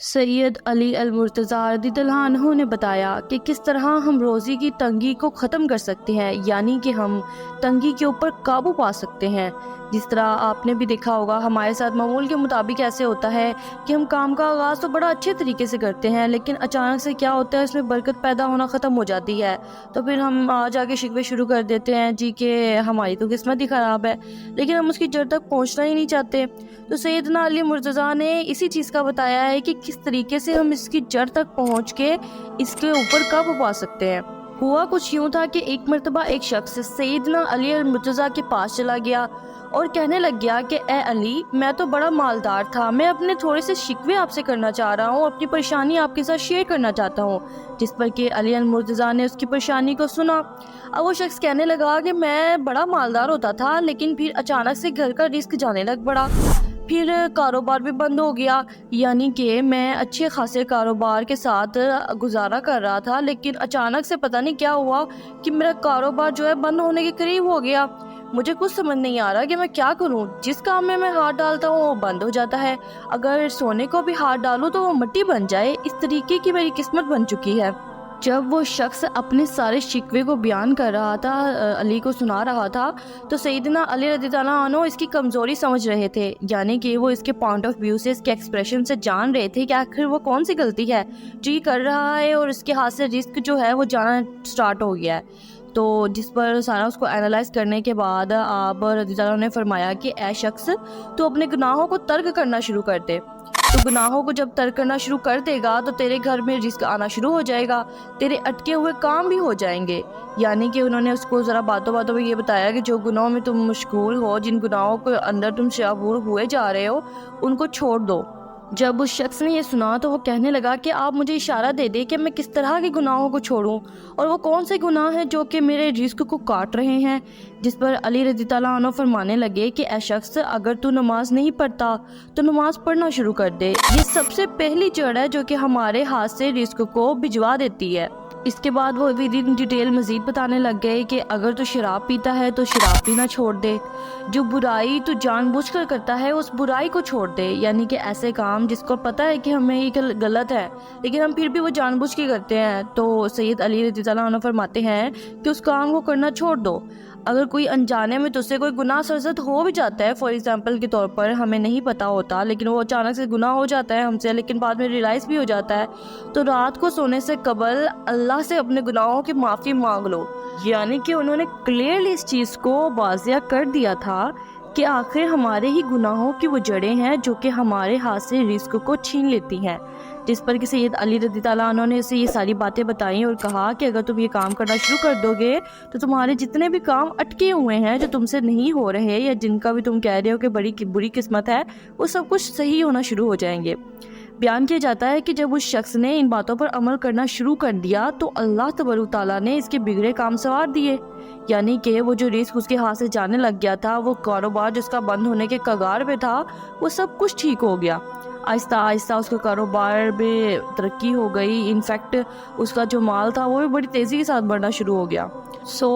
سید علی المرتضیٰ رضی اللہ عنہ نے بتایا کہ کس طرح ہم روزی کی تنگی کو ختم کر سکتے ہیں، یعنی کہ ہم تنگی کے اوپر قابو پا سکتے ہیں۔ جس طرح آپ نے بھی دیکھا ہوگا ہمارے ساتھ معمول کے مطابق ایسے ہوتا ہے کہ ہم کام کا آغاز تو بڑا اچھے طریقے سے کرتے ہیں، لیکن اچانک سے کیا ہوتا ہے اس میں برکت پیدا ہونا ختم ہو جاتی ہے، تو پھر ہم جا کے شکوے شروع کر دیتے ہیں جی کہ ہماری تو قسمت ہی خراب ہے، لیکن ہم اس کی جڑ تک پہنچنا ہی نہیں چاہتے۔ تو سیدنا علی مرتضیٰ نے اسی چیز کا بتایا ہے کہ کس طریقے سے ہم اس کی جڑ تک پہنچ کے اس کے اوپر قابو پا سکتے ہیں۔ ہوا کچھ یوں تھا کہ ایک مرتبہ ایک شخص سیدنا علی المرتضیٰ کے پاس چلا گیا اور کہنے لگ گیا کہ اے علی، میں تو بڑا مالدار تھا، میں اپنے تھوڑے سے شکوے آپ سے کرنا چاہ رہا ہوں، اپنی پریشانی آپ کے ساتھ شیئر کرنا چاہتا ہوں۔ جس پر کہ علی المرتضیٰ نے اس کی پریشانی کو سنا۔ اب وہ شخص کہنے لگا کہ میں بڑا مالدار ہوتا تھا، لیکن پھر اچانک سے گھر کا رزق جانے لگ پڑا، پھر کاروبار بھی بند ہو گیا، یعنی کہ میں اچھے خاصے کاروبار کے ساتھ گزارا کر رہا تھا، لیکن اچانک سے پتہ نہیں کیا ہوا کہ میرا کاروبار جو ہے بند ہونے کے قریب ہو گیا۔ مجھے کچھ سمجھ نہیں آ رہا کہ میں کیا کروں، جس کام میں ہاتھ ڈالتا ہوں وہ بند ہو جاتا ہے، اگر سونے کو بھی ہاتھ ڈالوں تو وہ مٹی بن جائے، اس طریقے کی میری قسمت بن چکی ہے۔ جب وہ شخص اپنے سارے شکوے کو بیان کر رہا تھا، علی کو سنا رہا تھا، تو سیدنا علی رضی اللہ عنہ اس کی کمزوری سمجھ رہے تھے، یعنی کہ وہ اس کے پوائنٹ آف ویو سے، اس کے ایکسپریشن سے جان رہے تھے کہ آخر وہ کون سی غلطی ہے جو یہ کر رہا ہے اور اس کے ہاتھ سے رزق جو ہے وہ جانا سٹارٹ ہو گیا ہے۔ تو جس پر سارا اس کو اینالائز کرنے کے بعد آپ رضی اللہ عنہ نے فرمایا کہ اے شخص، تو اپنے گناہوں کو ترک کرنا شروع کر دے۔ تو گناہوں کو جب ترک کرنا شروع کر دے گا تو تیرے گھر میں رزق آنا شروع ہو جائے گا، تیرے اٹکے ہوئے کام بھی ہو جائیں گے۔ یعنی کہ انہوں نے اس کو ذرا باتوں باتوں میں یہ بتایا کہ جو گناہوں میں تم مشغول ہو، جن گناہوں کے اندر تم شعور ہوئے جا رہے ہو، ان کو چھوڑ دو۔ جب اس شخص نے یہ سنا تو وہ کہنے لگا کہ آپ مجھے اشارہ دے دیں کہ میں کس طرح کے گناہوں کو چھوڑوں، اور وہ کون سے گناہ ہیں جو کہ میرے رزق کو کاٹ رہے ہیں۔ جس پر علی رضی اللہ عنہ فرمانے لگے کہ اے شخص، اگر تو نماز نہیں پڑھتا تو نماز پڑھنا شروع کر دے، یہ سب سے پہلی جڑ ہے جو کہ ہمارے ہاتھ سے رزق کو بھجوا دیتی ہے۔ اس کے بعد وہ ڈیٹیل مزید بتانے لگ گئے کہ اگر تو شراب پیتا ہے تو شراب پینا چھوڑ دے، جو برائی تو جان بوجھ کر کرتا ہے اس برائی کو چھوڑ دے، یعنی کہ ایسے کام جس کو پتہ ہے کہ ہمیں یہ غلط ہے لیکن ہم پھر بھی وہ جان بوجھ کے کرتے ہیں، تو سید علی رضی اللہ عنہ فرماتے ہیں کہ اس کام کو کرنا چھوڑ دو۔ اگر کوئی انجانے میں تجھ سے کوئی گناہ سرزد ہو بھی جاتا ہے، فار ایگزامپل کے طور پر ہمیں نہیں پتہ ہوتا لیکن وہ اچانک سے گناہ ہو جاتا ہے ہم سے، لیکن بعد میں ریلائز بھی ہو جاتا ہے، تو رات کو سونے سے قبل اللہ سے اپنے گناہوں کی معافی مانگ لو۔ یعنی کہ انہوں نے کلیئرلی اس چیز کو واضح کر دیا تھا کہ آخر ہمارے ہی گناہوں کی وہ جڑیں ہیں جو کہ ہمارے ہاتھ سے رزق کو چھین لیتی ہیں۔ جس پر کہ سید علی رضی اللہ عنہ نے اسے یہ ساری باتیں بتائیں اور کہا کہ اگر تم یہ کام کرنا شروع کر دو گے تو تمہارے جتنے بھی کام اٹکے ہوئے ہیں جو تم سے نہیں ہو رہے یا جن کا بھی تم کہہ رہے ہو کہ بڑی بری قسمت ہے، وہ سب کچھ صحیح ہونا شروع ہو جائیں گے۔ بیان کیا جاتا ہے کہ جب اس شخص نے ان باتوں پر عمل کرنا شروع کر دیا تو اللہ تبارک تعالیٰ نے اس کے بگڑے کام سنوار دیے، یعنی کہ وہ جو رزق اس کے ہاتھ سے جانے لگ گیا تھا، وہ کاروبار جس کا بند ہونے کے کگار پہ تھا، وہ سب کچھ ٹھیک ہو گیا۔ آہستہ آہستہ اس کا کاروبار میں ترقی ہو گئی، انفیکٹ اس کا جو مال تھا وہ بھی بڑی تیزی کے ساتھ بڑھنا شروع ہو گیا۔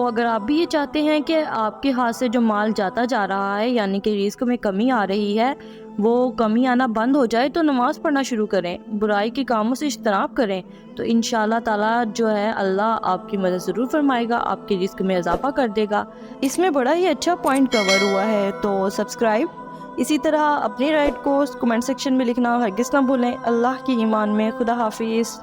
اگر آپ بھی یہ چاہتے ہیں کہ آپ کے ہاتھ سے جو مال جاتا جا رہا ہے، یعنی کہ رزق میں کمی آ رہی ہے، وہ کمی آنا بند ہو جائے، تو نماز پڑھنا شروع کریں، برائی کے کاموں سے اجتناب کریں، تو انشاءاللہ تعالیٰ جو ہے اللہ آپ کی مدد ضرور فرمائے گا، آپ کے رزق میں اضافہ کر دے گا۔ اس میں بڑا ہی اچھا پوائنٹ کور ہوا ہے، تو سبسکرائب، اسی طرح اپنی رائٹ کو کمنٹ سیکشن میں لکھنا ہرگز نہ بھولیں۔ اللہ کی ایمان میں، خدا حافظ۔